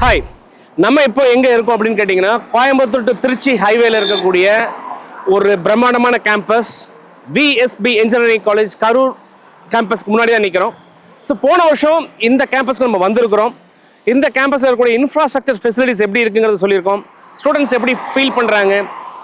Hi, நம்ம இப்போ எங்கே இருக்கோம் அப்படின்னு கேட்டிங்கன்னா, கோயம்புத்தூர் டு திருச்சி ஹைவேல இருக்கக்கூடிய ஒரு பிரம்மாண்டமான campus VSB engineering college Karur கேம்பஸ்க்கு முன்னாடி தான் நிற்கிறோம். ஸோ போன வருஷம் இந்த கேம்பஸ்க்கு நம்ம வந்திருக்கிறோம். இந்த கேம்பஸில் இருக்கக்கூடிய இன்ஃப்ராஸ்ட்ரக்சர் ஃபெசிலிட்டிஸ் எப்படி இருக்குங்கிறத சொல்லியிருக்கோம். ஸ்டூடெண்ட்ஸ் எப்படி ஃபீல் பண்ணுறாங்க,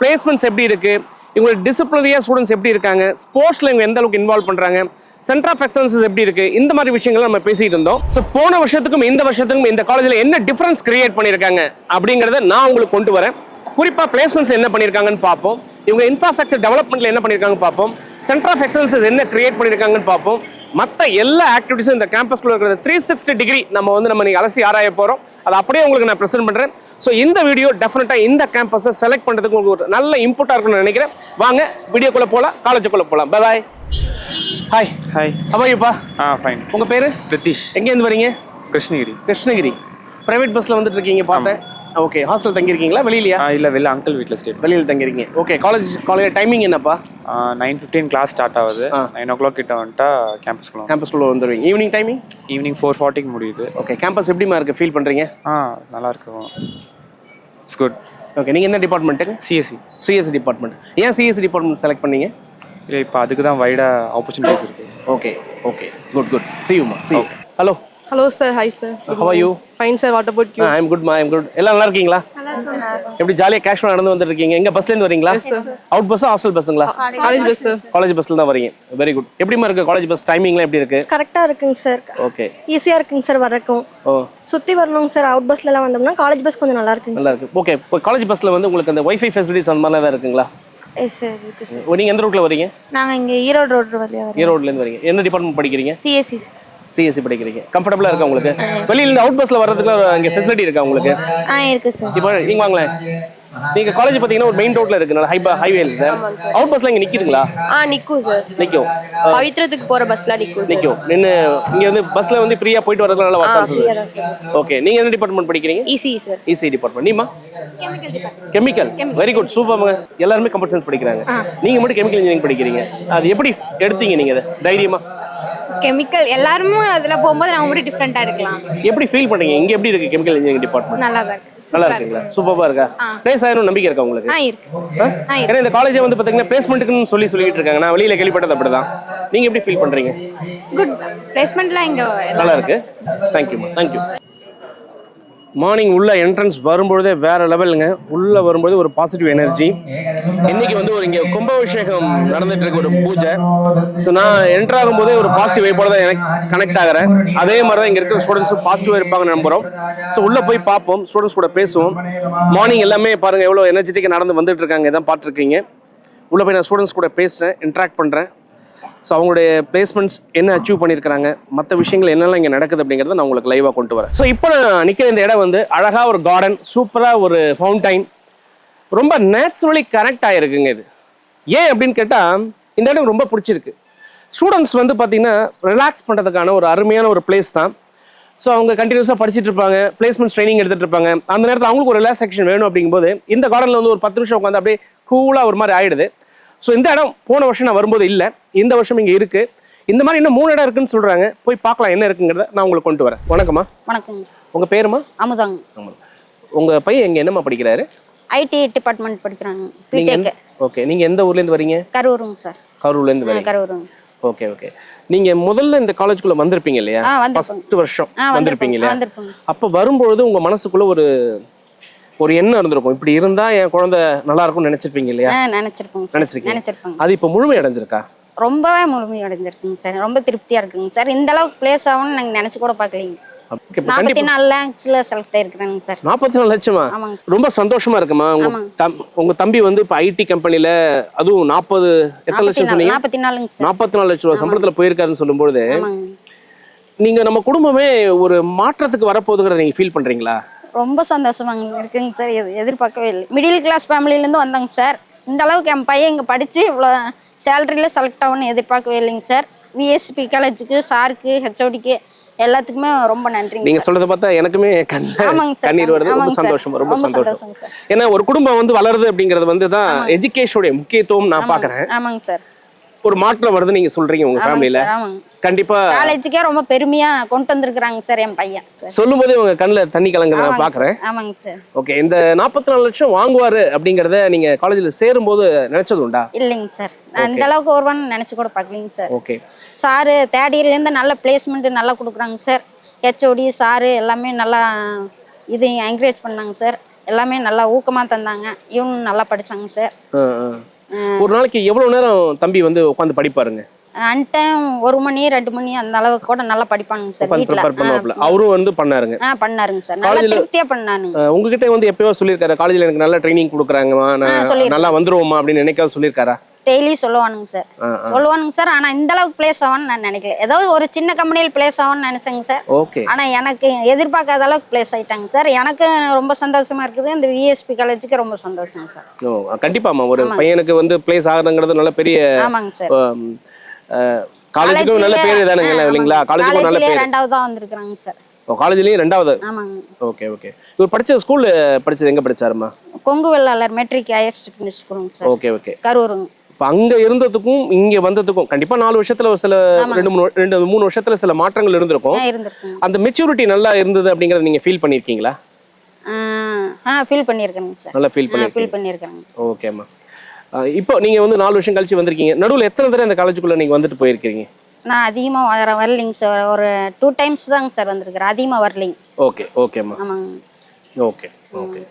பிளேஸ்மெண்ட்ஸ் எப்படி இருக்குது, இவங்களுக்கு டிசிப்ளினரியாக ஸ்டூடெண்ட்ஸ் எப்படி இருக்காங்க, ஸ்போர்ட்ஸில் இவங்க எந்த அளவுக்கு இன்வால்வ் பண்ணுறாங்க, சென்டர் ஆஃப் எக்ஸலன்ஸ் எப்படி இருக்கு, இந்த மாதிரி விஷயங்கள் நம்ம பேசிட்டு இருந்தோம். ஸோ போன வருஷத்துக்கும் இந்த வருஷத்துக்கும் இந்த காலேஜில் என்ன டிஃபரன்ஸ் கிரியேட் பண்ணியிருக்காங்க அப்படிங்கிறத நான் உங்களுக்கு கொண்டு வரேன். குறிப்பாக பிளேஸ்மெண்ட்ஸ் என்ன பண்ணியிருக்காங்கன்னு பார்ப்போம், இவங்க இன்ஃப்ராஸ்ட்ரக்சர் டெவலப்மெண்ட்ல என்ன பண்ணியிருக்காங்க பார்ப்போம், சென்டர் ஆஃப் எக்ஸலன்ஸ் என்ன கிரியேட் பண்ணியிருக்காங்கன்னு பார்ப்போம். மற்ற எல்லா ஆக்டிவிட்டிஸும் இந்த கேம்பஸ்குள்ள இருக்கிற 360 டிகிரி நம்ம நீங்க அலசி ஆராய போறோம். அது அப்படியே உங்களுக்கு நான் ப்ரெசென்ட் பண்றேன். ஸோ இந்த வீடியோ டெஃபினட்டாக இந்த கேம்பஸை செலக்ட் பண்ணுறதுக்கு உங்களுக்கு ஒரு நல்ல இன்புட்டாக இருக்கும்னு நினைக்கிறேன். வாங்க வீடியோக்குள்ளே போகலாம், காலேஜுக்குள்ளே போகலாம். Bye bye. Hi hi. அப்பாய்ப்பா. ஃபைன். உங்கள் பேர்? பிரித்திஷ். எங்கேருந்து வரீங்க? கிருஷ்ணகிரி. கிருஷ்ணகிரி. ப்ரைவேட் பஸ்ஸில் வந்துட்டு இருக்கீங்க பார்த்தேன். ஓகே, ஹாஸ்டல் தங்கியிருக்கீங்களா வெளியிலையா? இல்லை, வெளில அங்கிள் வீட்டில் ஸ்டே. வெளியில் தங்கியிருக்கீங்க. ஓகே, காலேஜ் டைமிங் என்னப்பா? 9:15 கிளாஸ் ஸ்டார்ட் ஆகுது. 9 o'clock கிட்ட வந்துட்டா கேம்பஸ்குள்ளே வந்துடுவீங்க. Evening timing? ஈவினிங் 4:40 முடியுது. ஓகே, கேம்பஸ் எப்படிமா இருக்குது, ஃபீல் பண்ணுறீங்க? நல்லா இருக்கும். It's good. ஓகே, நீங்கள் என்ன டிபார்ட்மெண்ட்டுங்க? சிஎஸ்சி. CSC department. ஏன் சிஎஸ்சி டிபார்ட்மெண்ட் செலக்ட் பண்ணீங்க? இல்லை, இப்போ அதுக்கு தான் வைடாக ஆப்பர்ச்சுனிட்டிஸ் இருக்குது. Okay okay, good. See you, ma. See you. Hello. Hello sir, hi sir. How are you? Fine sir, what about you? I'm good ma, I'm good. எல்லாம் நல்லா இருக்கீங்களா? எப்படி ஜாலியா கேஷுவலா நடந்து வந்துட்டு இருக்கீங்க? எங்க பஸ்ல இருந்து வரீங்களா? Yes sir. அவுட் பஸ்ஸா ஹாஸ்டல் பஸ்ஸுங்களா? College bus sir. காலேஜ் பஸ்ல தான் வரீங்க. Very good. எப்படிமா இருக்கு காலேஜ் பஸ் டைமிங்லாம் எப்படி இருக்கு? கரெக்டா இருக்குங்க சார். ஓகே. ஈஸியா இருக்குங்க சார் வரக்கும். சுத்தி வரணுங்க சார். அவுட் பஸ்ல எல்லாம் வந்தோம்னா காலேஜ் பஸ் கொஞ்சம் நல்லா இருக்குங்க. நல்லா இருக்கு. ஓகே, இப்போ காலேஜ் பஸ்ல வந்து உங்களுக்கு அந்த வைஃபை ஃபெசிலிட்டிஸ் அந்த மாதிரிலாம் இருக்குங்களா? எஸ் சார், இருக்கு சார். நீங்க எந்த ரூட்ல வரீங்க? நாங்க இங்க ஈரோடு ரோட் வழியா வரோம். ஈரோட்ல இருந்து வரீங்க. என்ன டிபார்ட்மெண்ட் படிக்கிறீங்க? சிஎஸ்சி. சிஎஸ்சி படிக்கிறீங்க. கம்ஃபர்டபுளா இருக்கா உங்களுக்கு? வெளியில இருந்து அவுட் பஸ்ல வர்றதுக்கு இங்க ஃபெசிலிட்டி இருக்கா உங்களுக்கு? இருக்கு சார். இப்போ நீங்க வாங்களேன். நீங்க காலேஜ் பாத்தீங்கன்னா ஒரு மெயின் ரோட்ல இருக்கு, ஹைவேல. அவுட் பஸ்ல இங்க நிக்குதுங்களா? நிக்கும் சார். நிக்கும். பவித்ரத்துக்கு போற பஸ்ல நிக்கும். நிக்கும். நின்னு இங்க வந்து பஸ்ல வந்து ஃப்ரீயா போயிட்டு வரதுக்கு நல்லா வசதி. ஓகே, நீங்க என்ன டிபார்ட்மெண்ட் படிக்கிறீங்க? EC sir. EC department. நீமா? கெமிக்கல். வெரி குட், சூப்பர்ங்க. எல்லாரும் கம்ப்யூட்டர் சயின்ஸ் படிக்கிறாங்க. நீங்க மட்டும் கெமிக்கல் இன்ஜினியரிங் படிக்கிறீங்க. அது எப்படி எடுத்தீங்க நீங்க? தைரியமா? கெமிக்கல் எல்லாரும் அதுல போகும்போது நம்ம மட்டும் டிஃபரெண்டா இருக்கலாம். எப்படி ஃபீல் பண்றீங்க? இங்க எப்படி இருக்கு கெமிக்கல் இன்ஜினியரிங் டிபார்ட்மெண்ட்? நல்லா இருக்கு. நல்லா இருக்குங்களா? சூப்பரா இருக்கா? பிளேஸ் ஆயிரும் நம்பிக்கை இருக்கா உங்களுக்கு? இருக்கு. ஏன்னா இந்த காலேஜ் வந்து பாத்தீங்கன்னா பிளேஸ்மெண்ட்க்குன்னு சொல்லிட்டு இருக்காங்க. நான் வெளியில கேள்விப்பட்டது அப்படிதான். நீங்க எப்படி ஃபீல் பண்றீங்க? குட். பிளேஸ்மெண்ட்லாம் இங்க நல்லா இருக்கு. தேங்க்யூ. மார்னிங் உள்ள என்ட்ரன்ஸ் வரும்பொழுதே வேற லெவலுங்க. உள்ள வரும்போது ஒரு பாசிட்டிவ் எனர்ஜி. இன்னைக்கு வந்து ஒரு இங்கே கும்பாபிஷேகம் நடந்துட்டு இருக்கு, ஒரு பூஜை. ஸோ நான் என்டர் ஆகும்போதே ஒரு பாசிட்டிவ் வைப்போட தான் எனக்கு கனெக்ட் ஆகிறேன். அதே மாதிரி தான் இங்கே இருக்கிற ஸ்டூடெண்ட்ஸும் பாசிட்டிவாக இருப்பாங்கன்னு நம்புகிறோம். ஸோ உள்ள போய் பார்ப்போம், ஸ்டூடெண்ட்ஸ் கூட பேசுவோம். மார்னிங் எல்லாமே பாருங்க எவ்வளோ எனர்ஜெட்டிக்காக நடந்து வந்துட்டு இருக்காங்க, இதான் பார்த்துருக்கீங்க. உள்ள போய் நான் ஸ்டூடெண்ட்ஸ் கூட பேசுகிறேன், இன்ட்ராக்ட் பண்ணுறேன். ஸோ அவங்களுடைய பிளேஸ்மெண்ட்ஸ் என்ன அச்சீவ் பண்ணியிருக்காங்க, மற்ற விஷயங்கள் என்னெல்லாம் இங்கே நடக்குது அப்படிங்கிறத நான் உங்களுக்கு லைவாக கொண்டு வரேன். ஸோ இப்போ நான் நிற்கிற இந்த இடம் வந்து அழகாக ஒரு கார்டன், சூப்பராக ஒரு ஃபவுண்டைன், ரொம்ப நேச்சுரலி கனெக்ட் ஆகிருக்குங்க. இது ஏன் அப்படின்னு கேட்டால் இந்த இடம் ரொம்ப பிடிச்சிருக்கு. ஸ்டூடெண்ட்ஸ் வந்து பார்த்தீங்கன்னா ரிலாக்ஸ் பண்ணுறதுக்கான ஒரு அருமையான ஒரு பிளேஸ் தான். ஸோ அவங்க கண்டினியூஸாக படிச்சுட்டு இருப்பாங்க, பிளேஸ்மெண்ட்ஸ் ட்ரைனிங் எடுத்துகிட்டு இருப்பாங்க. அந்த நேரத்தில் அவங்களுக்கு ஒரு ரிலாக்ஸேஷன் வேணும் அப்படிங்கும்போது இந்த கார்டனில் வந்து ஒரு 10 நிமிஷம் உட்காந்து அப்படியே கூலாக ஒரு மாதிரி ஆயிடுது. ஸோ இந்த இடம் போன வருஷம் நான் வரும்போது இல்லை, இந்த வருஷம் இங்கே இருக்கு. இந்த மாதிரி இன்னும் 3 இடம் இருக்குன்னு சொல்றாங்க. போய் பார்க்கலாம் என்ன இருக்குங்கிறத நான் உங்களுக்கு கொண்டு வரேன். வணக்கம்மா. வணக்கம். உங்க பேருமா? அமுதாங்க. உங்க பையன் எங்க என்னம்மா படிக்கிறாரு? ஐடி டிபார்ட்மெண்ட் படிக்கிறாங்க. பிடெக். ஓகே, நீங்க எந்த ஊர்ல இருந்து வரீங்க? கரூருங்க சார். கரூர்ல இருந்து வரீங்க. கரூருங்க. ஓகே. நீங்க முதல்ல இந்த காலேஜ்க்குள்ள வந்திருப்பீங்க இல்லையா? ஃபர்ஸ்ட் வருஷம் வந்திருப்பீங்க இல்லையா? அப்ப வரும்போது உங்க மனசுக்குள்ள ஒரு எண்ணம் இருந்திருக்கும், இப்படி இருந்தா என் குழந்தை நல்லா இருக்கும்னு நினைச்சிருப்பீங்க இல்லையா? நினைச்சிருக்கீங்க. அது இப்ப முழுமை அடைஞ்சிருக்கா? ரொம்பவே முழுமை அடைஞ்சிருக்குங்க சார். ரொம்ப திருப்தியா இருக்குங்க சார். இந்த அளவுக்கு பிளேஸ் ஆகும்னு நாங்க நினைச்சு கூட பாக்கலீங்க. 44 lakhsல செலக்ட் ஆயிருக்காங்க சார். 44 லட்சமா? ரொம்ப சந்தோஷமா இருக்குமா? உங்க தம்பி வந்து இப்ப ஐடி கம்பெனில அதுவும் 40 எத்தனை லட்சம் சொன்னீங்க? 44 லட்சம் ரூபாய் சம்பளத்துல போயிருக்காருன்னு சொல்லும்போது நீங்க நம்ம குடும்பமே ஒரு மாற்றத்துக்கு வரப்போகுதுங்கிறத நீங்க ஃபீல் பண்றீங்களா? ரொம்ப சந்தோஷமாங்க இருக்குங்க சார். எதிர்பார்க்கவே இல்லை. மிடில் கிளாஸ் ஃபேமிலியிலேருந்து வந்தாங்க சார். இந்த அளவுக்கு என் பையன் இங்கே படித்து இவ்வளோ சேலரியில் செலக்ட் ஆகும்னு எதிர்பார்க்கவே இல்லைங்க சார். விஎஸ்பி காலேஜுக்கு, சாருக்கு, ஹெச்ஓடிக்கு எல்லாத்துக்குமே ரொம்ப நன்றி. நீங்க சொல்றத பார்த்தா எனக்குமே கண்ணீர் வருது. ரொம்ப சந்தோஷம். ஏன்னா ஒரு குடும்பம் வந்து வளருது அப்படிங்கிறது வந்து தான் எஜுகேஷனுடைய முக்கியத்துவம் நான் பாக்குறேன். ஆமாங்க சார். ஒரு மாற்றம் வருது நீங்க சொல்றீங்க உங்க ஃபேமிலில. ஆமாங்க. கண்டிப்பா காலேஜுக்கே ரொம்ப பெருமையா கொண்டு வந்திருக்கிறாங்க சார் என் பையன். சொல்லும் போதே உங்க கண்ணுல தண்ணி கலங்குறத ஆமாங்க பாக்குறேன். ஆமாங்க சார். ஓகே, இந்த 44 லட்சம் வாங்குவாரு அப்படிங்கறத நீங்க காலேஜ்ல சேரும்போது நினைச்சது உண்டா? இல்லைங்க சார், நான் இந்த அளவுக்கு வருவான்னு நினைச்சு கூட பார்க்கலைங்க சார். ஓகே. சாரு தேர்ட் இயர்லேருந்து நல்ல பிளேஸ்மெண்ட் நல்லா கொடுக்குறாங்க சார். ஹெச்ஓடி சாரு எல்லாமே நல்லா இது என்கரேஜ் பண்ணாங்க சார். எல்லாமே நல்லா ஊக்கமாக தந்தாங்க. இவனும் நல்லா படித்தாங்க சார். ஒரு நாளைக்கு எவ்வளவு நேரம் தம்பி வந்து உட்காந்து படிப்பாருங்க? அன்டைம் 1 மணி 2 மணி அந்த அளவுக்கு கூட நல்லா படிப்பானுங்க சார். வீட்டில் அவரும் வந்து பண்ணாருங்க. பண்ணாருங்க சார், நல்லா திருப்தியா பண்ணானுங்க. உங்ககிட்ட வந்து எப்பயோ சொல்லியிருக்காரு காலேஜ்ல எனக்கு நல்லா ட்ரைனிங் கொடுக்குறாங்கம்மா, நான் நல்லா வந்துருவோமா அப்படின்னு என்னைக்காவது சொல்லியிருக்காரா? டெய்லி சொல்லுவானுங்க சார். சொல்லுவானுங்க சார். ஆனா இந்த அளவுக்கு பிளேஸ் ஆவான்னு நான் நினைக்கல. ஏதோ ஒரு சின்ன கம்பெனியில் பிளேஸ் ஆவான்னு நினைச்சேங்க சார். ஓகே. ஆனா எனக்கு எதிர்பார்க்காத அளவுக்கு பிளேஸ் ஆயிட்டாங்க சார். எனக்கு ரொம்ப சந்தோஷமா இருக்குது. இந்த விஎஸ்பி காலேஜுக்கு ரொம்ப சந்தோஷம் சார். கண்டிப்பாமா ஒரு பையனுக்கு வந்து பிளேஸ் ஆகுறதுங்கிறது நல்ல பெரிய. ஆமாங்க சார். காலேஜுக்கு நல்ல பேர் தானங்க இல்லீங்களா? காலேஜுக்கு நல்ல பேர். ரெண்டாவதா வந்திருக்காங்க சார். காலேஜ்லயும் ரெண்டாவது. ஆமாங்க. Okay okay. இவர் படிச்ச ஸ்கூல் படிச்சது எங்க படிச்சாருமா? Kongu Vellalar matric higher secondary ஸ்கூலுங்க சார். Okay okay. கரூருங்க. இப்போ அங்க இருந்ததுக்கும் இங்க வந்ததுக்கும் கண்டிப்பா 4 வருஷத்துல சில 2-3 வருஷத்துல சில மாற்றங்கள் இருந்திருக்கும். அந்த மெச்சூரிட்டி நல்லா இருந்தது அப்படிங்கறத நீங்க ஃபீல் பண்ணிருக்கீங்களா? ஃபீல் பண்ணிருக்கேங்க சார். நல்லா ஃபீல் பண்ணிருக்கேங்க. ஓகேம்மா. இப்போ நீங்க வந்து 4 வருஷம் கழிச்சு வந்திருக்கீங்க. நடுவுல எத்தனை தடவை இந்த காலேஜுக்குள்ள நீங்க வந்துட்டு போயிருக்கீங்க? நான் அதிகமா வரலைங்க சார். ஒரு 2 டைம்ஸ் தாங்க சார் வந்திருக்கிறேன். அதிகமா வரலைங்க. ஓகே ஓகேம்மா. ஆமாங்க. Okay okay.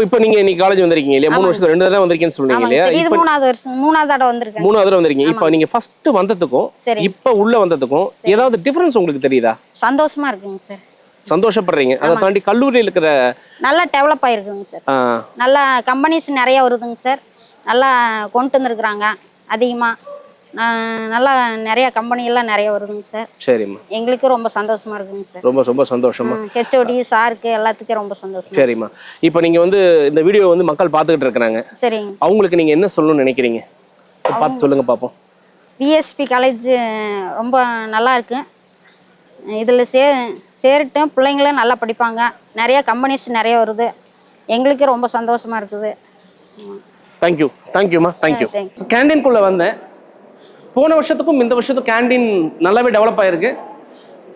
இப்போ நீங்க இன்னைக்கு காலேஜ் வந்திருக்கீங்க இல்லையா? 3 வருஷத்துல 2 தடவை வந்திருக்கீங்கன்னு சொன்னீங்க இல்லையா? இது 3வது வருஷம் 3வது தடவை வந்திருக்கேன். 3வது தடவை வந்திருக்கீங்க. இப்போ நீங்க ஃபர்ஸ்ட் வந்ததுக்கும் இப்போ உள்ள வந்ததுக்கும் ஏதாவது டிஃபரன்ஸ் உங்களுக்கு தெரியுதா? சந்தோஷமா இருக்குங்க சார். சந்தோஷப்படுறீங்க. அதை தாண்டி கல்லூரியில் இருக்கிற நல்லா டெவலப் ஆயிருக்குங்க சார். நல்லா கம்பெனிஸ் நிறைய வருதுங்க சார். நல்லா கொண்டு வந்துருக்குறாங்க அதிகமா. நல்லா நிறைய கம்பெனி எல்லாம் நிறைய வருதுங்க சார். சரிம்மா. எங்களுக்கு ரொம்ப சந்தோஷமா இருக்குங்க சார். ரொம்ப ரொம்ப சந்தோஷமா. ஹெச்ஓடி சாருக்கு எல்லாத்துக்கும் ரொம்ப சந்தோஷம். சரிம்மா. இப்போ நீங்க வந்து இந்த வீடியோ வந்து மக்கள் பார்த்துக்கிட்டு இருக்கிறாங்க. சரிங்க. அவங்களுக்கு நீங்க என்ன சொல்லணும்னு நினைக்கிறீங்க? பார்த்து சொல்லுங்க பாப்போம். விஎஸ்பி காலேஜ் ரொம்ப நல்லா இருக்கு. இதில் சேரட்டும் பிள்ளைங்களும் நல்லா படிப்பாங்க. நிறைய கம்பெனிஸ் நிறைய வருது. எங்களுக்கு ரொம்ப சந்தோஷமா இருக்குது. தேங்க்யூ. தேங்க்யூம்மா. தேங்க்யூ. கேண்டீன்குள்ளே வந்தேன். போன வருஷத்துக்கும் இந்த வருஷத்துக்கும் கேண்டீன் நல்லாவே டெவலப் ஆகிருக்கு.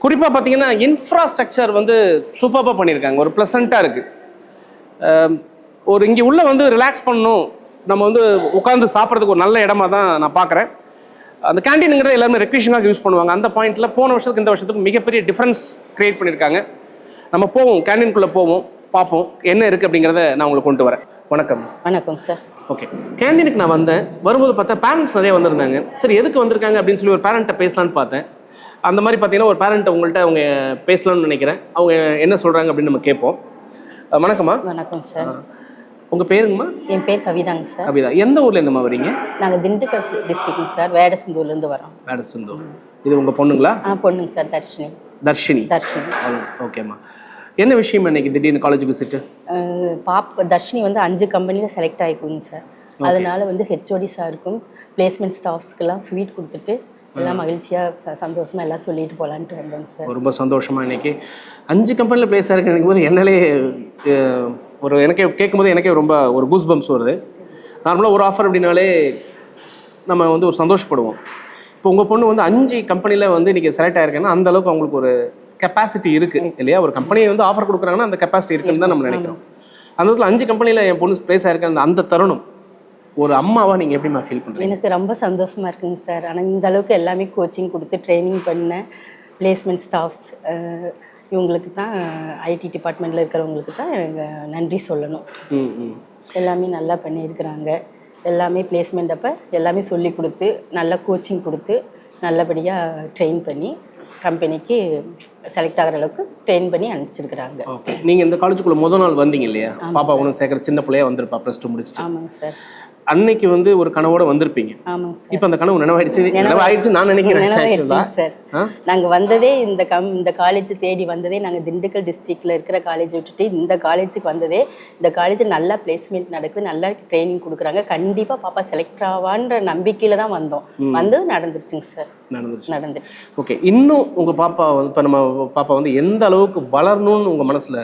குறிப்பாக பார்த்தீங்கன்னா இன்ஃப்ராஸ்ட்ரக்சர் வந்து சூப்பராக பண்ணியிருக்காங்க. ஒரு ப்ளசண்ட்டாக இருக்குது. ஒரு இங்கே உள்ளே வந்து ரிலாக்ஸ் பண்ணணும், நம்ம வந்து உட்காந்து சாப்பிட்றதுக்கு ஒரு நல்ல இடமா தான் நான் பார்க்குறேன். அந்த கேண்டீனுங்கிறத எல்லாருமே ரெக்ரேஷனாக யூஸ் பண்ணுவாங்க. அந்த பாயிண்ட்டில் போன வருஷத்துக்கு இந்த வருஷத்துக்கு மிகப்பெரிய டிஃப்ரென்ஸ் க்ரியேட் பண்ணியிருக்காங்க. நம்ம போவோம், கேண்டீனுக்குள்ளே போவோம், பார்ப்போம் என்ன இருக்குது அப்படிங்கிறத நான் உங்களுக்கு கொண்டு வரேன். வணக்கம். வணக்கம் சார். ஓகே, கேண்டீனுக்கு நான் வந்தேன். வரும்போது பார்த்தா பேரண்ட்ஸ் நிறைய வந்திருந்தாங்க. சரி எதுக்கு வந்திருக்காங்க அப்படின்னு சொல்லி ஒரு பேரண்ட்டை பேசலான்னு பார்த்தேன். அந்த மாதிரி பார்த்தீங்கன்னா ஒரு பேரண்ட்டை உங்கள்கிட்ட அவங்க பேசலாம்னு நினைக்கிறேன். அவங்க என்ன சொல்கிறாங்க அப்படின்னு நம்ம கேட்போம். வணக்கம்மா. வணக்கம் சார். உங்கள் பேருங்கம்மா? என் பேர் கவிதாங்க சார். கவிதா. எந்த ஊர்லேருந்துமா வரீங்க? நாங்கள் திண்டுக்கல் டிஸ்ட்ரிக்ட்டுங்க சார். வேடசந்தூர்லேருந்து வரோம். வேடசந்தூர். இது உங்கள் பொண்ணுங்களா? பொண்ணுங்க சார். தர்ஷினி. தர்ஷினி. ஓகேம்மா. என்ன விஷயம் இன்னைக்கு திடீர்னு காலேஜ் விசிட்டு? தர்ஷினி வந்து 5 கம்பெனியில் செலக்ட் ஆகிக்குங்க சார். அதனால வந்து ஹெச்ஓடி சாருக்கும் பிளேஸ்மெண்ட் ஸ்டாஃப்ஸ்க்கெல்லாம் ஸ்வீட் கொடுத்துட்டு எல்லாம் மகிழ்ச்சியாக சந்தோஷமாக எல்லாம் சொல்லிட்டு போகலான்ட்டு வந்தோங்க சார். ரொம்ப சந்தோஷமாக இன்னைக்கு 5 கம்பெனியில் பிளேஸ் ஆகிருக்கு நினைக்கும் போது என்னாலே எனக்கே கேட்கும்போது எனக்கே ரொம்ப ஒரு கூஸ் பம்ப்ஸ் வருது. நார்மலாக ஒரு ஆஃபர் அப்படின்னாலே நம்ம வந்து ஒரு சந்தோஷப்படுவோம். இப்போ உங்கள் பொண்ணு வந்து 5 கம்பெனியில் வந்து இன்றைக்கி செலக்ட் ஆகிருக்கேன்னா அந்த அளவுக்கு அவங்களுக்கு ஒரு கெப்பாசிட்டி இருக்குது இல்லையா? ஒரு கம்பெனியை வந்து ஆஃபர் கொடுக்குறாங்கன்னா அந்த கெப்பாசிட்டி இருக்குன்னு தான் நம்ம நினைக்கிறோம். அந்த இடத்துல 5 கம்பெனியில் என் பொண்ணு பிளேஸ் ஆகிருக்கேன். அந்த தருணம் ஒரு அம்மாவா நீங்கள் எப்படிமா ஃபீல் பண்ணுறீங்க? எனக்கு ரொம்ப சந்தோஷமாக இருக்குங்க சார். ஆனால் இந்த அளவுக்கு எல்லாமே கோச்சிங் கொடுத்து ட்ரைனிங் பண்ண பிளேஸ்மெண்ட் ஸ்டாஃப்ஸ் இவங்களுக்கு தான், ஐடி டிபார்ட்மெண்ட்டில் இருக்கிறவங்களுக்கு தான் எனக்கு நன்றி சொல்லணும். எல்லாமே நல்லா பண்ணியிருக்கிறாங்க. எல்லாமே பிளேஸ்மெண்ட் அப்போ எல்லாமே சொல்லி கொடுத்து நல்லா கோச்சிங் கொடுத்து நல்லபடியாக ட்ரெயின் பண்ணி கம்பெனிக்கு செலக்ட் ஆகிற அளவுக்கு ட்ரெயின் பண்ணி அனுப்பிச்சிருக்கிறாங்க. ஓகே. நீங்கள் இந்த காலேஜுக்குள்ளே முதல் நாள் வந்தீங்க இல்லையா? பாப்பா ஒன்று சேர்க்குற சின்ன பிள்ளையா வந்திருப்பா, +2 முடிச்சுட்டு. ஆமாங்க சார். அன்னைக்கு வந்து ஒரு கனவோட வந்திருப்பீங்க. ஆமாங்க சார். இப்போ அந்த கனவு நினைவாயிடுச்சு நான் நினைக்கிறேன் சார். நாங்கள் வந்ததே இந்த காலேஜ் தேடி வந்ததே நாங்கள் திண்டுக்கல் டிஸ்ட்ரிக்ட்ல இருக்கிற காலேஜ் விட்டுட்டு இந்த காலேஜுக்கு வந்ததே, இந்த காலேஜ் நல்லா பிளேஸ்மெண்ட் நடக்குது, நல்லா ட்ரைனிங் கொடுக்குறாங்க, கண்டிப்பாக பாப்பா செலக்ட் ஆவான்ற நம்பிக்கையில தான் வந்தோம். வந்தது நடந்துருச்சுங்க சார். நடந்துருச்சு. ஓகே. இன்னும் உங்கள் பாப்பா இப்போ நம்ம பாப்பா வந்து எந்த அளவுக்கு வளரணும்னு உங்கள் மனசில்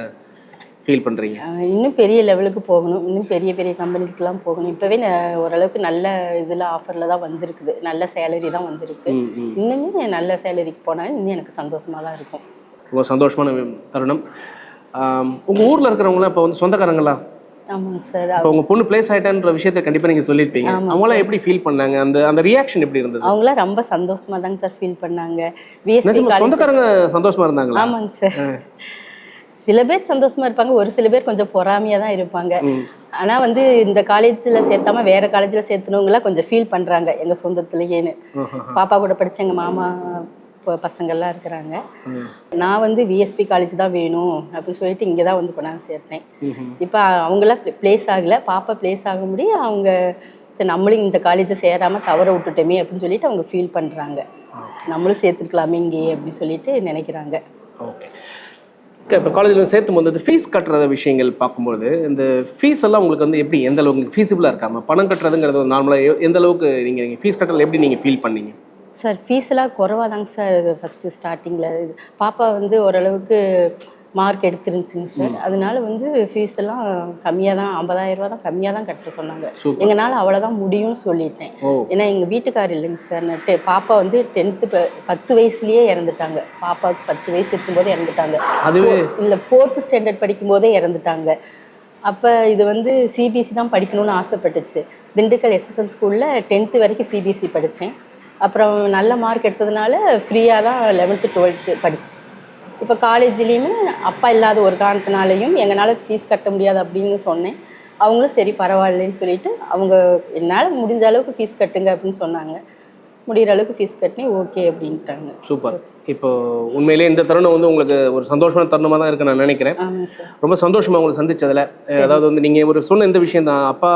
ஃபீல் பண்ணுறீங்க? இன்னும் பெரிய லெவலுக்கு போகணும், இன்னும் பெரிய பெரிய கம்பெனிக்கெலாம் போகணும். இப்போவே ஓரளவுக்கு நல்ல இதில் ஆஃபரில் தான் வந்திருக்குது, நல்ல சேலரி தான் வந்திருக்கு. இன்னுமே நல்ல சேலரிக்கு போனாலும் இன்னும் எனக்கு சந்தோஷமாக தான் இருக்கும். ரொம்ப சந்தோஷமான தருணம். உங்கள் ஊரில் இருக்கிறவங்களாம் இப்போ வந்து சொந்தக்காரங்களா? ஆமாங்க சார். இப்போ உங்கள் பொண்ணு பிளேஸ் ஆகிட்டான்ற விஷயத்தை கண்டிப்பாக நீங்கள் சொல்லியிருப்பீங்க. அவங்களாம் எப்படி ஃபீல் பண்ணாங்க? அந்த ரியாக்ஷன் எப்படி இருந்தது? அவங்களாம் ரொம்ப சந்தோஷமாக தாங்க சார் ஃபீல் பண்ணாங்க. விஎஸ்பி சொந்தக்காரங்க சந்தோஷமாக இருந்தாங்களா? ஆமாங்க சார். சில பேர் சந்தோஷமா இருப்பாங்க, ஒரு சில பேர் கொஞ்சம் பொறாமையாக தான் இருப்பாங்க. ஆனால் வந்து இந்த காலேஜில் சேர்த்தாம வேற காலேஜில் சேர்த்துனவங்களாம் கொஞ்சம் ஃபீல் பண்ணுறாங்க எங்கள் சொந்தத்துலேயேன்னு. பாப்பா கூட படித்த எங்கள் மாமா பசங்கள்லாம் இருக்கிறாங்க. நான் வந்து விஎஸ்பி காலேஜ் தான் வேணும் அப்படின்னு சொல்லிட்டு இங்கே தான் வந்து கொண்டாந்து சேர்த்தேன். இப்போ அவங்களாம் பிளேஸ் ஆகலை, பாப்பா பிளேஸ் ஆக முடியும். அவங்க சரி நம்மளும் இந்த காலேஜை சேராமல் தவற விட்டுட்டோமே அப்படின்னு சொல்லிட்டு அவங்க ஃபீல் பண்ணுறாங்க. நம்மளும் சேர்த்துருக்கலாமே இங்கே அப்படின்னு சொல்லிட்டு நினைக்கிறாங்க. ஓகே. இப்போ காலேஜில் சேர்த்தும் போது ஃபீஸ் கட்டுற விஷயங்கள் பார்க்கும்போது இந்த ஃபீஸ் எல்லாம் உங்களுக்கு வந்து எப்படி எந்த அளவுக்கு ஃபீஸிபிளாக இருக்காமல் பணம் கட்டுறதுங்கிறது நார்மலாக எந்த அளவுக்கு நீங்கள் ஃபீஸ் கட்டுறது எப்படி நீங்கள் ஃபீல் பண்ணீங்க? சார் ஃபீஸ்லாம் குறைவாக தாங்க சார் ஃபஸ்ட்டு ஸ்டார்டிங்கில். பாப்பா வந்து ஓரளவுக்கு மார்க் எடுத்துருந்துச்சுங்க சார். அதனால வந்து ஃபீஸ் எல்லாம் கம்மியாக தான், 50,000 ரூபா தான் கம்மியாக தான் கட்ட சொன்னாங்க. எங்களால் அவ்வளோதான் முடியும்னு சொல்லிட்டேன். ஏன்னா எங்கள் வீட்டுக்கார் இல்லைங்க சார். பாப்பா வந்து 10th 10 வயசுலேயே இறந்துட்டாங்க. பாப்பாவுக்கு 10 வயசு இருக்கும்போதே இறந்துட்டாங்க. அதுவே இல்லை 4th ஸ்டாண்டர்ட் படிக்கும்போதே இறந்துட்டாங்க. அப்போ இது வந்து சிபிஎஸ்சி தான் படிக்கணும்னு ஆசைப்பட்டுச்சு. திண்டுக்கல் எஸ்எஸ்எம் ஸ்கூலில் 10th வரைக்கும் சிபிஎஸ்சி படித்தேன். அப்புறம் நல்ல மார்க் எடுத்ததுனால ஃப்ரீயாக தான் 11th 12th படிச்சிச்சு. இப்போ காலேஜ்லேயுமே அப்பா இல்லாத ஒரு காரணத்தினாலையும் எங்களால் ஃபீஸ் கட்ட முடியாது அப்படின்னு சொன்னேன். அவங்களும் சரி பரவாயில்லன்னு சொல்லிட்டு அவங்க என்னால் முடிஞ்ச அளவுக்கு ஃபீஸ் கட்டுங்க அப்படின்னு சொன்னாங்க. முடிகிற அளவுக்கு ஃபீஸ் கட்டினேன், ஓகே அப்படின்ட்டாங்க. சூப்பர். இப்போ உண்மையிலே இந்த தருணம் வந்து உங்களுக்கு ஒரு சந்தோஷமான தருணமாக தான் இருக்கு நான் நினைக்கிறேன். ஆமாம் சார். ரொம்ப சந்தோஷமாக உங்களை சந்திச்சதில். அதாவது வந்து நீங்கள் ஒரு சொன்ன இந்த விஷயம் தான், அப்பா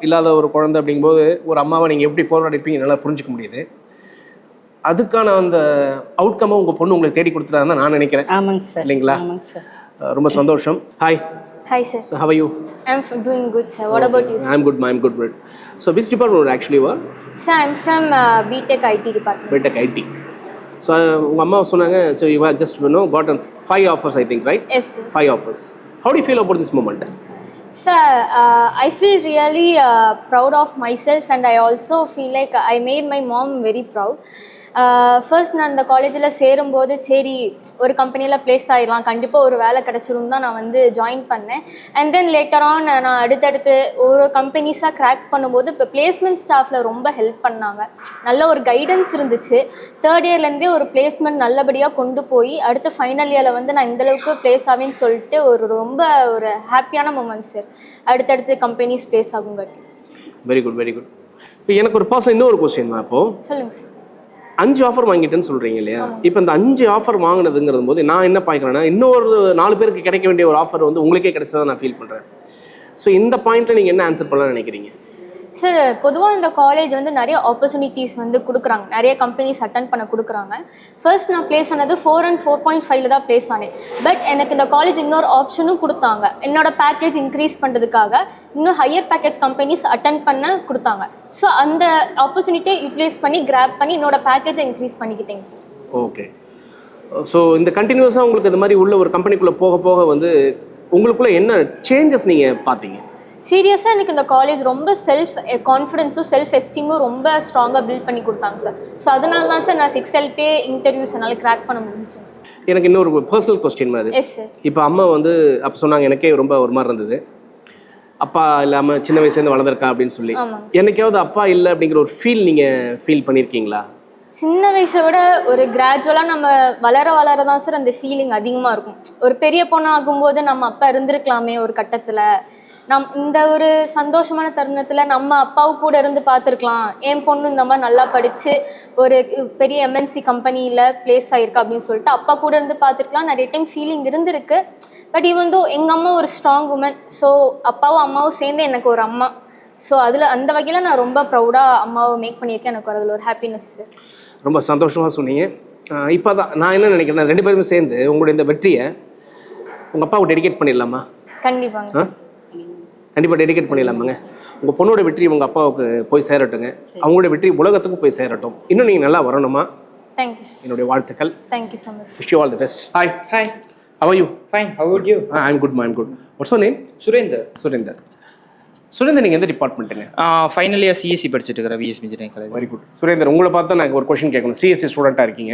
இல்லாத ஒரு குழந்தை அப்படிங்கும்போது ஒரு அம்மாவை நீங்கள் எப்படி போராடிப்பீங்க நல்லா புரிஞ்சிக்க முடியுது. அதுக்கான அந்த அவுட்கம்மை உங்கள் பொண்ணு உங்களுக்கு தேடி கொடுத்துட்டாருன்னு நான் நினைக்கிறேன். ஆமாங்க சார். இல்லைங்களா? ஆமாங்க சார். ரொம்ப சந்தோஷம். Hi. Hi sir. So how are you? I'm doing good sir. What about you sir? I'm good. So which department actually you are? Sir, I'm from BTech IT department. BTech IT. So உங்கள் அம்மா சொன்னாங்க, so you have just gotten 5 offers I think, right? Yes sir. 5 offers. How do you feel about this moment? Sir, I feel really proud of myself and I also feel like I made my mom very proud. First நான் இந்த காலேஜில் சேரும்போது சரி ஒரு கம்பெனியில் place ஆகிடலாம், கண்டிப்பாக ஒரு வேலை கிடச்சிரும் தான் நான் வந்து ஜாயின் பண்ணேன். அண்ட் தென் லேட்டர் ஆன் நான் அடுத்தடுத்து ஒரு கம்பெனிஸாக க்ராக் பண்ணும்போது இப்போ பிளேஸ்மெண்ட் ஸ்டாஃபில் ரொம்ப ஹெல்ப் பண்ணாங்க, நல்ல ஒரு கைடன்ஸ் இருந்துச்சு. 3rd இயர்லேருந்தே ஒரு பிளேஸ்மெண்ட் நல்லபடியாக கொண்டு போய் அடுத்த ஃபைனல் இயரில் வந்து நான் இந்தளவுக்கு ப்ளேஸ் ஆவேன்னு சொல்லிட்டு ரொம்ப ஒரு ஹாப்பியான மூமெண்ட்ஸ் சார். அடுத்தடுத்து கம்பெனிஸ் ப்ளேஸ் ஆகுங்காட்டி. Very good. இப்போ எனக்கு ஒரு பர்சன் இன்னொரு கொஸ்டின் தான். இப்போது சொல்லுங்கள் சார். 5 ஆஃபர் வாங்கிட்டேன்னு சொல்கிறீங்க இல்லையா? இப்போ இந்த 5 ஆஃபர் வாங்கினதுங்கிறது போது நான் என்ன பார்க்குறேன்னா இன்னொரு 4 பேருக்கு கிடைக்க வேண்டிய ஒரு ஆஃபர் வந்து உங்களுக்கே கிடைச்சதா நான் ஃபீல் பண்ணுறேன். ஸோ இந்த பாயிண்ட்டில் நீங்கள் என்ன ஆன்சர் பண்ணலாம்னு நினைக்கிறீங்க? சார் பொதுவாக இந்த காலேஜ் வந்து நிறைய ஆப்பர்ச்சுனிட்டிஸ் வந்து கொடுக்குறாங்க, நிறைய கம்பெனிஸ் அட்டன் பண்ண கொடுக்குறாங்க. ஃபர்ஸ்ட் நான் ப்ளேஸ் ஆனது 4 and 4.5 தான் ப்ளேஸ் ஆனேன். பட் எனக்கு இந்த காலேஜ் இன்னொரு ஆப்ஷனும் கொடுத்தாங்க, என்னோட பேக்கேஜ் இன்க்ரீஸ் பண்ணுறதுக்காக இன்னும் ஹையர் பேக்கேஜ் கம்பெனிஸ் அட்டன் பண்ண கொடுத்தாங்க. ஸோ அந்த ஆப்பர்ச்சுனிட்டியை யூட்டிலைஸ் பண்ணி கிராப் பண்ணி என்னோட பேக்கேஜை இன்க்ரீஸ் பண்ணிக்கிட்டேங்க சார். ஓகே. ஸோ இந்த கண்டினியூஸாக உங்களுக்கு இந்த மாதிரி உள்ள ஒரு கம்பெனிக்குள்ளே போக போக வந்து உங்களுக்குள்ளே என்ன சேஞ்சஸ் நீங்கள் பார்த்தீங்க? சீரியஸாக எனக்கு இந்த காலேஜ் ரொம்ப செல்ஃப் கான்ஃபிடென்ஸும் செல்ஃப் எஸ்டீமும் ரொம்ப ஸ்ட்ராங்காக பில்ட் பண்ணி கொடுத்தாங்க சார். ஸோ அதனால தான் சார் நான் 6LP இன்டர்வியூஸ் என்னால் கிராக் பண்ண முடிஞ்சிச்சுங்க சார். எனக்கு இன்னொரு பர்சனல் கொஸ்டின் மாதிரி. Yes sir. இப்போ அம்மா வந்து அப்போ சொன்னாங்க, எனக்கே ரொம்ப ஒரு மாதிரி இருந்தது, அப்பா இல்லாமல் சின்ன வயசுலேருந்து வளர்ந்துருக்கா அப்படின்னு சொல்லி. என்னைக்காவது அப்பா இல்லை அப்படிங்கிற ஒரு ஃபீல் நீங்கள் ஃபீல் பண்ணியிருக்கீங்களா? சின்ன வயசை விட ஒரு கிராஜுவலாக நம்ம வளர தான் சார் அந்த ஃபீலிங் அதிகமாக இருக்கும். ஒரு பெரிய பொண்ணு ஆகும்போது நம்ம அப்பா இருந்திருக்கலாமே ஒரு கட்டத்தில், இந்த ஒரு சந்தோஷமான தருணத்தில் நம்ம அப்பாவு கூட இருந்து பார்த்துருக்கலாம், என் பொண்ணு இந்த மாதிரி நல்லா படித்து ஒரு பெரிய MNC கம்பெனியில் ப்ளேஸ் ஆகிருக்கா அப்படின்னு சொல்லிட்டு அப்பா கூட இருந்து பார்த்துருக்கலாம், நிறைய டைம் ஃபீலிங் இருந்திருக்கு. பட் ஈவன் தோ எங்கள் அம்மா ஒரு ஸ்ட்ராங் உமன், ஸோ அப்பாவும் அம்மாவும் சேர்ந்து எனக்கு ஒரு அம்மா. ஸோ அந்த வகையில் நான் ரொம்ப ப்ரௌடாக அம்மாவை மேக் பண்ணியிருக்கேன். எனக்கு அதில் ஒரு ஹாப்பினஸ். ரொம்ப சந்தோஷமாக சொன்னீங்க. இப்போ தான் நான் என்ன நினைக்கிறேன், 2 பேருமே சேர்ந்து உங்களுடைய இந்த வெற்றியை உங்கள் அப்பாவுக்கு டெடிகேட் பண்ணிடலாமா? கண்டிப்பாங்க. கண்டிப்பாக டெடிகேட் பண்ணிடலாமாங்க. உங்கள் பொண்ணோட வெற்றி உங்கள் அப்பாவுக்கு போய் சேரட்டுங்க, அவங்களோட வெற்றி உலகத்துக்கும் போய் சேரட்டும். இன்னும் நீங்கள் நல்லா வரணுமா? தேங்க்யூ. என்னுடைய வாழ்த்துக்கள். Thank you so much. Wish you all the best. Hi. How are you? Fine. How about you? I'm good, man. I'm good. What's your name? Surendra. Surender நீங்கள் எந்த டிபார்ட்மெண்ட்டுங்க? ஃபைனல் இயர் சிஎஸ்சி படிச்சுட்டு இருக்கிறேன் VSP engineering college. Very good. Surender, உங்களை பார்த்து நான் ஒரு question கேட்கணும். CSC ஸ்டூடெண்ட்டாக இருக்கீங்க.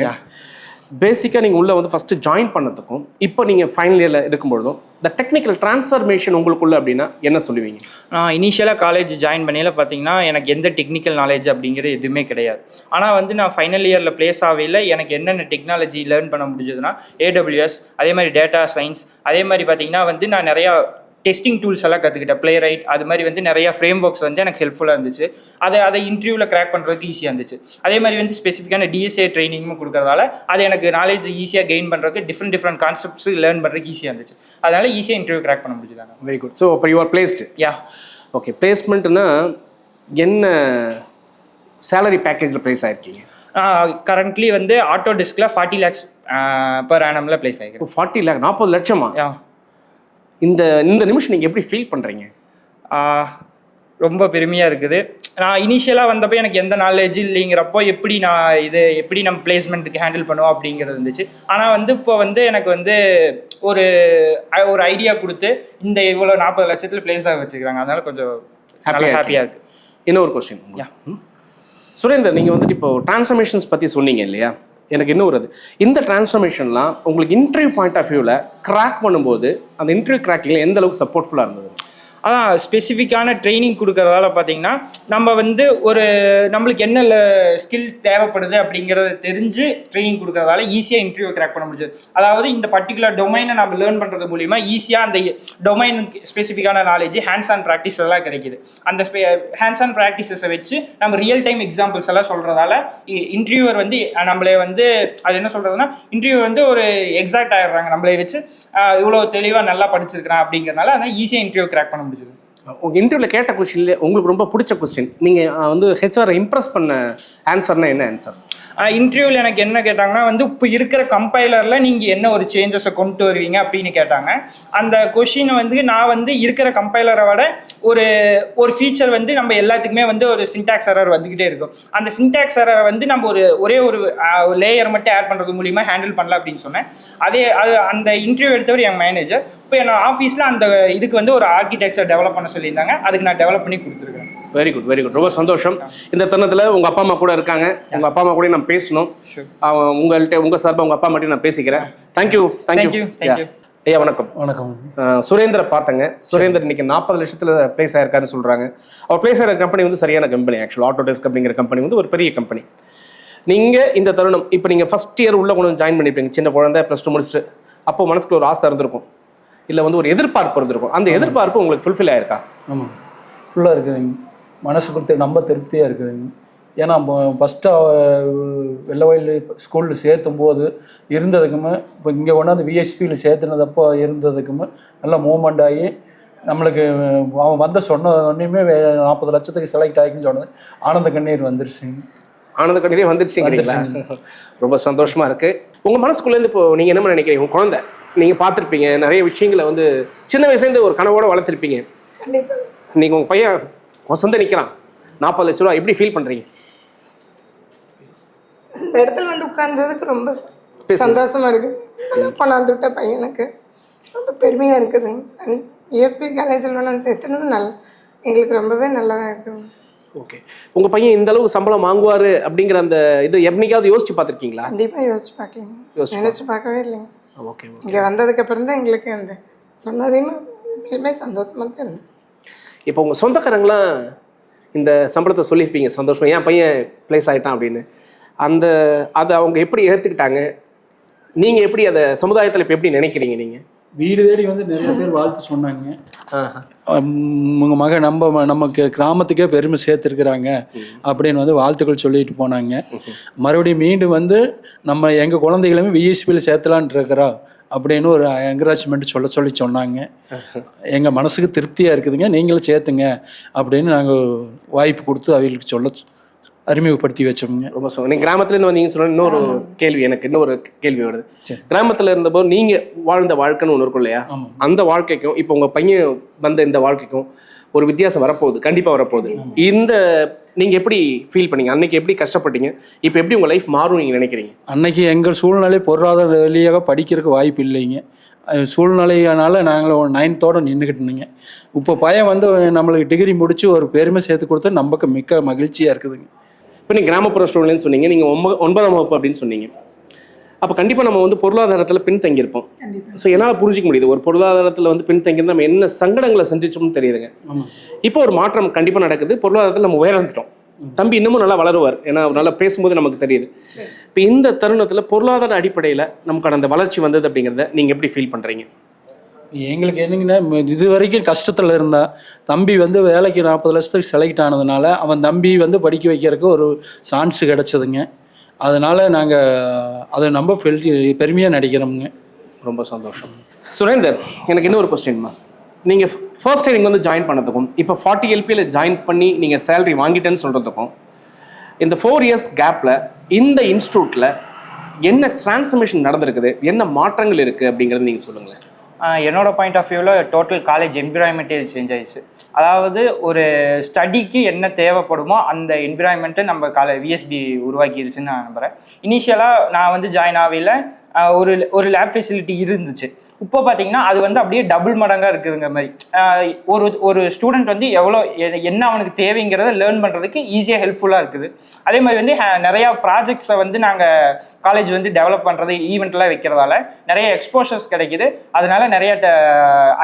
பேசிக்காக நீங்கள் உள்ளே வந்து ஃபஸ்ட்டு ஜாயின் பண்ணதுக்கும் இப்போ நீங்கள் ஃபைனல் இயரில் இருக்கும்பொழுதும் இந்த டெக்னிக்கல் டிரான்ஸ்ஃபர்மேஷன் உங்களுக்குள்ள அப்படின்னா என்ன சொல்லுவீங்க? நான் இனிஷியலாக காலேஜ் ஜாயின் பண்ணையில் பார்த்தீங்கன்னா எனக்கு எந்த டெக்னிக்கல் நாலேஜ் அப்படிங்கிறது எதுவுமே கிடையாது. ஆனால் வந்து நான் ஃபைனல் இயரில் ப்ளேஸ் ஆகையில் எனக்கு என்னென்ன டெக்னாலஜி லேர்ன் பண்ண முடிஞ்சதுன்னா AWS, அதே மாதிரி டேட்டா சயின்ஸ், அதே மாதிரி பார்த்தீங்கன்னா வந்து நான் நிறையா டெஸ்டிங் டூல்ஸ் எல்லாம் கற்றுக்கிட்டேன். ப்ளே ரைட், அது மாதிரி வந்து நிறையா ஃப்ரேம் ஒர்க்ஸ் வந்து எனக்கு ஹெல்ப்ஃபுல்லாக இருந்துச்சு. அதை இன்டர்வியூவில் கிராக் பண்ணுறதுக்கு ஈஸியாக இருந்துச்சு. அதே மாதிரி வந்து ஸ்பெசிஃபிக்கான DSA ட்ரைனிங்கும் கொடுக்கறதால அது எனக்கு நாலேஜ் ஈஸியாக கெயின் பண்ணுறதுக்கு டிஃப்ரெண்ட் கான்செப்ட்ஸ் லேர்ன் பண்ணுறதுக்கு ஈஸியாக இருந்துச்சு. அதனால் ஈஸியாக இன்டர்வியூ கிராக் பண்ண முடிஞ்சுதாங்க. Very good. ஸோ இப்போ யூஆர் பிளேஸ்டு. யா. ஓகே. பிளேஸ்மெண்ட்னா என்ன சேலரி பேக்கேஜில் ப்ளேஸ் ஆகிருக்கீங்க? கரண்ட்லி வந்து ஆட்டோ டிஸ்கில் 40 lakhs per annumல ப்ளேஸ் ஆகிருக்கு. 40 lakh, 40 லட்சமா? யா. இந்த நிமிஷம் நீங்கள் எப்படி ஃபீல் பண்ணுறீங்க? ரொம்ப பெருமையாக இருக்குது. நான் இனிஷியலாக வந்தப்போ எனக்கு எந்த நாலேஜ் இல்லைங்கிறப்போ எப்படி நம்ம பிளேஸ்மெண்ட்டுக்கு ஹேண்டில் பண்ணுவோம் அப்படிங்கிறது இருந்துச்சு. ஆனால் வந்து இப்போ வந்து எனக்கு வந்து ஒரு ஐடியா கொடுத்து இந்த இவ்வளோ 40 லட்சத்தில் பிளேஸ் ஆக வச்சுக்கிறாங்க. அதனால கொஞ்சம் ஹாப்பியாக இருக்குது. இன்னொரு கொஸ்டின். சுரேந்தர், நீங்கள் வந்துட்டு இப்போ டிரான்ஸ்ஃபர்மேஷன்ஸ் பற்றி சொன்னீங்க இல்லையா? எனக்கு இன்னும் வருது. இந்த டிரான்ஸ்ஃபர்மேஷன்லாம் உங்களுக்கு இன்டர்வியூ பாயிண்ட் ஆஃப் வியூவில் கிராக் பண்ணும்போது அந்த இன்டர்வியூ கிராக்கிங்கில் எந்த அளவுக்கு சப்போர்ட்ஃபுல்லாக இருந்தது? அதான் ஸ்பெசிஃபிக்கான ட்ரைனிங் கொடுக்கறதால பார்த்தீங்கன்னா நம்ம வந்து நம்மளுக்கு என்ன ஸ்கில் தேவைப்படுது அப்படிங்கிறத தெரிஞ்சு ட்ரைனிங் கொடுக்கறதால ஈஸியாக இன்டர்வியூ கிராக் பண்ண முடியுது. அதாவது இந்த பர்டிகுலர் டொமைனை நம்ம லேர்ன் பண்ணுறது மூலிமா ஈஸியாக அந்த டொமைனுக்கு ஸ்பெசிஃபிக்கான நாலேஜ் ஹேண்ட்ஸ் ஆன் ப்ராக்டிஸ் எல்லாம் கிடைக்கிது. அந்த ஹேண்ட்ஸ் ஆன் ப்ராக்டிஸஸை வச்சு நம்ம ரியல் டைம் எக்ஸாம்பிள்ஸ் எல்லாம் சொல்கிறதால இன்டர்வியூவர் வந்து நம்மளே வந்து அது என்ன சொல்கிறதுனா இன்டர்வியூவர் வந்து ஒரு எக்ஸாக்ட் ஆகிடுறாங்க நம்மளே வச்சு இவ்வளோ தெளிவாக நல்லா படிச்சிருக்கிறான் அப்படிங்கிறனால அதனால் ஈஸியாக இன்டர்வியூ கிராக் பண்ண முடியும். உங்கள் இன்டர்வியூவில் கேட்ட கொஸ்டின்ல உங்களுக்கு ரொம்ப பிடிச்ச கொஸ்டின், நீங்கள் வந்து ஹெச்ஆரை இம்ப்ரெஸ் பண்ண ஆன்சர்னா என்ன ஆன்சர்? இன்டர்வியூவில் எனக்கு என்ன கேட்டாங்கன்னா வந்து இப்போ இருக்கிற கம்பைலரில் நீங்கள் என்ன ஒரு சேஞ்சஸை கொண்டு வருவீங்க அப்படின்னு கேட்டாங்க. அந்த கொஷினை வந்து நான் வந்து இருக்கிற கம்பைலரை விட ஒரு ஃபீச்சர் வந்து நம்ம எல்லாத்துக்குமே வந்து ஒரு சின்டாக்ஸ் எரர் வந்துக்கிட்டே இருக்கும். அந்த சின்டாக்ஸ் எரரை வந்து நம்ம ஒரே ஒரு லேயர் மட்டும் ஆட் பண்ணுறது மூலிமா ஹேண்டில் பண்ணலாம் அப்படின்னு சொன்னேன். அந்த இன்டர்வியூ எடுத்தவர் என் மேனேஜர். இப்போ என்னோட ஆஃபீஸில் அந்த இதுக்கு வந்து ஒரு ஆர்கிடெக்சர் டெவலப் பண்ண சொல்லியிருந்தாங்க. அதுக்கு நான் டெவலப் பண்ணி கொடுத்துருக்கேன். Very good, very good. ரொம்ப சந்தோஷம். இந்த தருணத்தில் உங்கள் அப்பா அம்மா கூட இருக்காங்க. உங்கள் அப்பா அம்மா கூட நான் பேசணும். உங்கள் சார்பாக உங்கள் அப்பா மட்டும் நான் பேசிக்கிறேன். தேங்க்யூ. ஐயா வணக்கம். வணக்கம். சுரேந்திர பார்த்தங்க. சுரேந்தர் இன்னைக்கு 40 லட்சத்தில் பிளேஸ் ஆயிருக்காருன்னு சொல்கிறாங்க. அவர் பிளேஸ் ஆகிற கம்பெனி வந்து சரியான கம்பெனி. ஆக்சுவலாக ஆட்டோடெஸ்க் அப்படிங்கிற கம்பெனி வந்து ஒரு பெரிய கம்பெனி. நீங்கள் இந்த தருணம் இப்போ நீங்கள் ஃபஸ்ட் இயர் உள்ள கொண்டு ஜாயின் பண்ணியிருப்பீங்க. சின்ன குழந்தை +2 முடிச்சுட்டு அப்போ மனசுக்குள்ள ஒரு ஆசை இருந்திருக்கும், இல்லை வந்து ஒரு எதிர்பார்ப்பு இருந்திருக்கும். அந்த எதிர்பார்ப்பு உங்களுக்கு ஃபுல்ஃபில் ஆயிருக்கா? ஆமாம், ஃபுல்லாக இருக்குதுங்க. மனசு கொடுத்து ரொம்ப திருப்தியாக இருக்குதுங்க. ஏன்னா ஃபஸ்ட்டு வெள்ளவயல் ஸ்கூலில் சேர்த்தும் போது இருந்ததுக்குமே இப்போ இங்கே கொண்டாந்து விஎஸ்பியில் சேர்த்துனதப்போ இருந்ததுக்குமே நல்லா மூவ்மெண்ட் ஆகி நம்மளுக்கு அவன் வந்து சொன்னோன்னையுமே 40 லட்சத்துக்கு செலக்ட் ஆகிக்குன்னு சொன்னது ஆனந்த கண்ணீர் வந்துருச்சுங்க. ஆனந்த கண்ணீரே வந்துருச்சுங்களா? ரொம்ப சந்தோஷமாக இருக்குது. உங்கள் மனசுக்குள்ளேருந்து இப்போ நீங்கள் என்ன நினைக்கிறீங்க? உங்கள் குழந்தை நீங்கள் பார்த்துருப்பீங்க, நிறைய விஷயங்களை வந்து சின்ன வயசுலேருந்து ஒரு கனவோடு வளர்த்துருப்பீங்க. நீங்கள் உங்கள் பையன் வசந்த நிற்கிறான், 40 லட்ச ரூபா, எப்படி ஃபீல் பண்ணுறீங்க? இந்த இடத்துல வந்து உட்கார்ந்ததுக்கு ரொம்ப சந்தோஷமா இருக்குது. நல்லா கொண்டாந்து விட்ட பையனுக்கு ரொம்ப பெருமையாக இருக்குதுங்க. ESP காலேஜில் நான் சேர்த்துனது எங்களுக்கு ரொம்பவே நல்லதாக இருக்குதுங்க. ஓகே. உங்கள் பையன் இந்த அளவு சம்பளம் வாங்குவார் அப்படிங்கிற அந்த இது என்னைக்காவது யோசிச்சு பார்த்துருக்கீங்களா? கண்டிப்பாக யோசிச்சு பார்க்கலீங்க, நினச்சி பார்க்கவே இல்லைங்க. ஓகே. இங்கே வந்ததுக்கப்புறம் தான் எங்களுக்கு அந்த சொன்னதையுமே உண்மையிலுமே சந்தோஷமாக தான் இருந்தது. இப்போ உங்கள் சொந்தக்காரங்களாம் இந்த சம்பளத்தை சொல்லியிருப்பீங்க சந்தோஷமாக, என் பையன் ப்ளேஸ் ஆகிட்டான் அப்படின்னு. அதை அவங்க எப்படி எடுத்துக்கிட்டாங்க? நீங்கள் எப்படி அதை சமுதாயத்தில் இப்போ எப்படி நினைக்கிறீங்க? நீங்கள் வீடு தேடி வந்து நிறைய பேர் வாழ்த்து சொன்னாங்க. உங்கள் மகன் நமக்கு கிராமத்துக்கே பெருமை சேர்த்துருக்குறாங்க அப்படின்னு வந்து வாழ்த்துக்கள் சொல்லிட்டு போனாங்க. மறுபடியும் மீண்டும் வந்து நம்ம எங்கள் குழந்தைகளுமே விஎஸ்பியில் சேர்த்தலான் இருக்கிறோம் அப்படின்னு ஒரு என்கரேஜ்மெண்ட் சொன்னாங்க. எங்கள் மனசுக்கு திருப்தியாக இருக்குதுங்க, நீங்களும் சேர்த்துங்க அப்படின்னு நாங்கள் வாய்ப்பு கொடுத்து அவங்களுக்கு அறிமுகப்படுத்தி வச்சோம்ங்க. ரொம்ப நீங்கள் கிராமத்துலேருந்து வந்தீங்கன்னு சொன்ன இன்னொரு கேள்வி, எனக்கு இன்னொரு கேள்வி வருது. கிராமத்தில் இருந்தபோது நீங்கள் வாழ்ந்த வாழ்க்கைன்னு ஒன்று இருக்கும் இல்லையா? அந்த வாழ்க்கைக்கும் இப்போ உங்கள் பையன் வந்த இந்த வாழ்க்கைக்கும் ஒரு வித்தியாசம் வரப்போகுது, கண்டிப்பாக வரப்போகுது. நீங்கள் எப்படி ஃபீல் பண்ணீங்க? அன்னைக்கு எப்படி கஷ்டப்பட்டீங்க? இப்போ எப்படி உங்கள் லைஃப் மாறும் நீங்கள் நினைக்கிறீங்க? அன்னைக்கு எங்கள் சூழ்நிலை பொருளாதார வழியாக படிக்கிறதுக்கு வாய்ப்பு இல்லைங்க. சூழ்நிலையினால நாங்கள் 9th நின்றுக்கிட்டுங்க. இப்போ பையன் வந்து நம்மளுக்கு டிகிரி முடித்து ஒரு பெருமை சேர்த்து கொடுத்து நமக்கு மிக்க மகிழ்ச்சியாக இருக்குதுங்க. இப்போ நீங்கள் கிராமப்புற ஸ்டூடெண்ட்னு சொன்னீங்க, நீங்கள் 9ஆம் வகுப்பு அப்படின்னு சொன்னீங்க. அப்போ கண்டிப்பாக நம்ம வந்து பொருளாதாரத்தில் பின்தங்கியிருப்போம். ஸோ என்னால் புரிஞ்சிக்க முடியுது, ஒரு பொருளாதாரத்தில் வந்து பின்தங்கியிருந்தால் நம்ம என்ன சங்கடங்களை சந்திச்சோம்னு தெரியுதுங்க. இப்போ ஒரு மாற்றம் கண்டிப்பாக நடக்குது, பொருளாதாரத்தில் நம்ம உயர்ந்துட்டோம். தம்பி இன்னமும் நல்லா வளருவார், ஏன்னா நல்லா பேசும்போது நமக்கு தெரியுது. இப்போ இந்த தருணத்தில் பொருளாதார அடிப்படையில் நமக்கான அந்த வளர்ச்சி வந்தது அப்படிங்கிறத நீங்கள் எப்படி ஃபீல் பண்ணுறீங்க? எங்களுக்கு என்னங்கன்னா, இது வரைக்கும் கஷ்டத்தில் இருந்தால் தம்பி வந்து வேலைக்கு 40 லட்சத்துக்கு செலக்ட் ஆனதுனால அவன் தம்பி வந்து படிக்க வைக்கிறதுக்கு ஒரு சான்ஸ் கிடச்சிதுங்க. அதனால் நாங்கள் அதை நம்ம பெருமையாக நினைக்கிறோமுங்க. ரொம்ப சந்தோஷம். சுரேந்தர், எனக்கு இன்னொரு கொஸ்டின்மா. நீங்கள் ஃபர்ஸ்ட் இயர் இங்கே வந்து ஜாயின் பண்ணதுக்கும் இப்போ 40 LPயில் ஜாயின் பண்ணி நீங்கள் சேலரி வாங்கிட்டேன்னு சொல்கிறதுக்கும் இந்த 4 இயர்ஸ் கேப்பில் இந்த இன்ஸ்டியூட்டில் என்ன டிரான்ஸ்ஃபர்மேஷன் நடந்திருக்குது, என்ன மாற்றங்கள் இருக்குது அப்படிங்கிறது நீங்கள் சொல்லுங்களேன். என்னோட பாயிண்ட் ஆஃப் வியூவில் டோட்டல் காலேஜ் என்விரான்மெண்ட்டே சேஞ்ச் ஆயிடுச்சு. அதாவது ஒரு ஸ்டடிக்கு என்ன தேவைப்படுமோ அந்த என்விரான்மெண்ட்டை நம்ம விஎஸ்பி உருவாக்கிடுச்சுன்னு நான் நம்புகிறேன். இனிஷியலாக நான் வந்து ஜாயின் ஆகையில் ஒரு லேப் ஃபெசிலிட்டி இருந்துச்சு. இப்போ பார்த்தீங்கன்னா அது வந்து அப்படியே டபுள் மடங்காக இருக்குதுங்க மாதிரி. ஒரு ஸ்டூடெண்ட் வந்து எவ்வளோ என்ன அவனுக்கு தேவைங்கிறத லேர்ன் பண்ணுறதுக்கு ஈஸியாக ஹெல்ப்ஃபுல்லாக இருக்குது. அதே மாதிரி வந்து நிறையா ப்ராஜெக்ட்ஸை வந்து நாங்கள் காலேஜ் வந்து டெவலப் பண்ணுறது, ஈவெண்ட்லாம் வைக்கிறதால நிறைய எக்ஸ்போஷர்ஸ் கிடைக்குது. அதனால நிறைய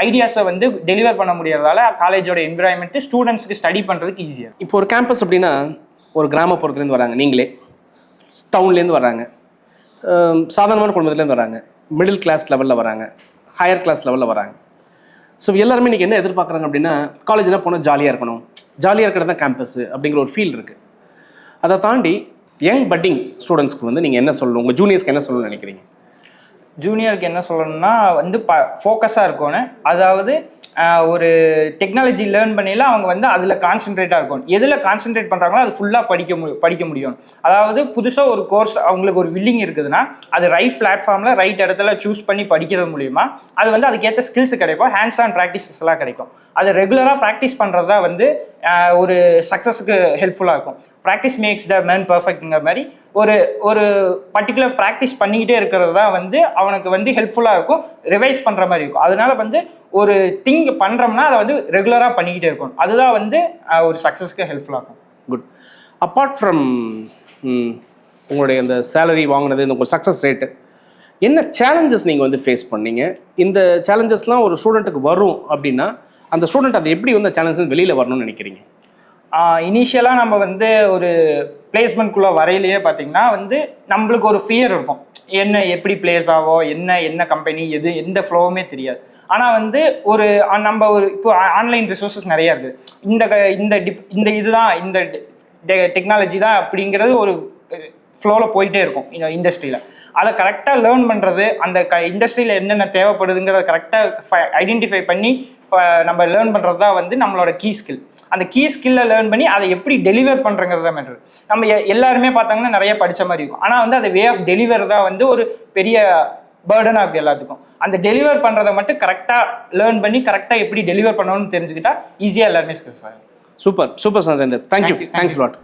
ஐடியாஸை வந்து டெலிவர் பண்ண முடியறதால காலேஜோட என்விரான்மெண்ட்டு ஸ்டூடெண்ட்ஸ்க்கு ஸ்டடி பண்ணுறதுக்கு ஈஸியாக. இப்போ ஒரு கேம்பஸ் அப்படின்னா ஒரு கிராமப்புறத்துலேருந்து வராங்க, நீங்களே டவுன்லேருந்து வராங்க, சாதாரணமான குடும்பத்துலேருந்து வராங்க, மிடில் கிளாஸ் லெவலில் வராங்க, ஹையர் கிளாஸ் லெவலில் வராங்க. ஸோ எல்லாருமே இன்றைக்கி என்ன எதிர்பார்க்குறாங்க அப்படின்னா, காலேஜில் போனால் ஜாலியாக இருக்கணும், ஜாலியாக இருக்கிறது தான் கேம்பஸ்ஸு அப்படிங்கிற ஒரு ஃபீல் இருக்குது. அதை தாண்டி யங் பட்டிங் ஸ்டூடெண்ட்ஸ்க்கு வந்து நீங்கள் என்ன சொல்லணும், உங்கள் ஜூனியர்ஸ்க்கு என்ன சொல்லணும்னு நினைக்கிறீங்க? ஜூனியருக்கு என்ன சொல்லணும்னா வந்து ஃபோக்கஸாக இருக்கணும். அதாவது ஒரு டெக்னாலஜி லேர்ன் பண்ணியில் அவங்க வந்து அதில் கான்சென்ட்ரேட்டாக இருக்கணும். எதில் கான்சென்ட்ரேட் பண்ணுறாங்களோ அது ஃபுல்லாக படிக்க முடியும். அதாவது புதுசாக ஒரு கோர்ஸ் அவங்களுக்கு ஒரு வில்லிங் இருக்குதுன்னா அது ரைட் பிளாட்ஃபார்மில் ரைட் இடத்துல சூஸ் பண்ணி படிக்கிறது மூலிமா அது வந்து அதுக்கேற்ற ஸ்கில்ஸ் கிடைக்கும், ஹேண்ட்ஸ் ஆன் ப்ராக்டிசஸ் எல்லாம் கிடைக்கும். அது ரெகுலராக ப்ராக்டிஸ் பண்ணுறது தான் வந்து ஒரு சக்ஸஸுக்கு ஹெல்ப்ஃபுல்லாக இருக்கும். ப்ராக்டிஸ் மேக்ஸ் த மேன் பர்ஃபெக்ட்ங்கிற மாதிரி ஒரு பர்டிகுலர் ப்ராக்டிஸ் பண்ணிக்கிட்டே இருக்கிறது தான் வந்து அவனுக்கு வந்து ஹெல்ப்ஃபுல்லாக இருக்கும், ரிவைஸ் பண்ணுற மாதிரி இருக்கும். அதனால வந்து ஒரு திங் பண்ணுறோம்னா அதை வந்து ரெகுலராக பண்ணிக்கிட்டே இருக்கும். அதுதான் வந்து ஒரு சக்ஸஸ்க்கு ஹெல்ப்ஃபுல்லாக இருக்கும். குட். அப்பார்ட் ஃப்ரம் உங்களுடைய அந்த சேலரி வாங்கினது, இந்த உங்கள் சக்ஸஸ் ரேட்டு, என்ன சேலஞ்சஸ் நீங்கள் வந்து ஃபேஸ் பண்ணீங்க? இந்த சேலஞ்சஸ்லாம் ஒரு ஸ்டூடெண்ட்டுக்கு வரும் அப்படின்னா அந்த ஸ்டூடெண்ட் அதை எப்படி வந்து சேலஞ்சஸ் வெளியில் வரணும்னு நினைக்கிறீங்க? இனிஷியலாக நம்ம வந்து ஒரு பிளேஸ்மெண்ட்குள்ளே வரையிலேயே பார்த்தீங்கன்னா வந்து நம்மளுக்கு ஒரு ஃபியர் இருக்கும், என்ன எப்படி பிளேஸ் ஆகும், என்ன கம்பெனி, எந்த ஃப்ளோவுமே தெரியாது. ஆனால் வந்து நம்ம இப்போ ஆன்லைன் ரிசோர்ஸஸ் நிறையா இருக்குது. இந்த இதுதான் இந்த டெக்னாலஜி தான் அப்படிங்கிறது ஒரு ஃப்ளோவில் போயிட்டே இருக்கும் இண்டஸ்ட்ரியில். அதை கரெக்டாக லேர்ன் பண்ணுறது, அந்த இண்டஸ்ட்ரியில் என்னென்ன தேவைப்படுதுங்கிறத கரெக்டாக ஐடென்டிஃபை பண்ணி நம்ம லேர்ன் பண்ணுறது தான் வந்து நம்மளோட கீ ஸ்கில். அந்த கீ ஸ்கில்லை லேர்ன் பண்ணி அதை எப்படி டெலிவர் பண்ணுறங்கிறது தான் மேட்டர். நம்ம எல்லாருமே பார்த்தாங்கன்னா நிறைய படித்த மாதிரி இருக்கும், ஆனால் வந்து அது வே ஆஃப் டெலிவர் தான் வந்து ஒரு பெரிய பேர்டனாக இருக்குது எல்லாத்துக்கும். அந்த டெலிவர் பண்ணுறதை மட்டும் கரெக்டாக லேர்ன் பண்ணி கரெக்டாக எப்படி டெலிவர் பண்ணணும்னு தெரிஞ்சுக்கிட்டா ஈஸியாக எல்லாருமே சக்ஸஸ் ஆகும். Super super Surender, thank you, thanks lot.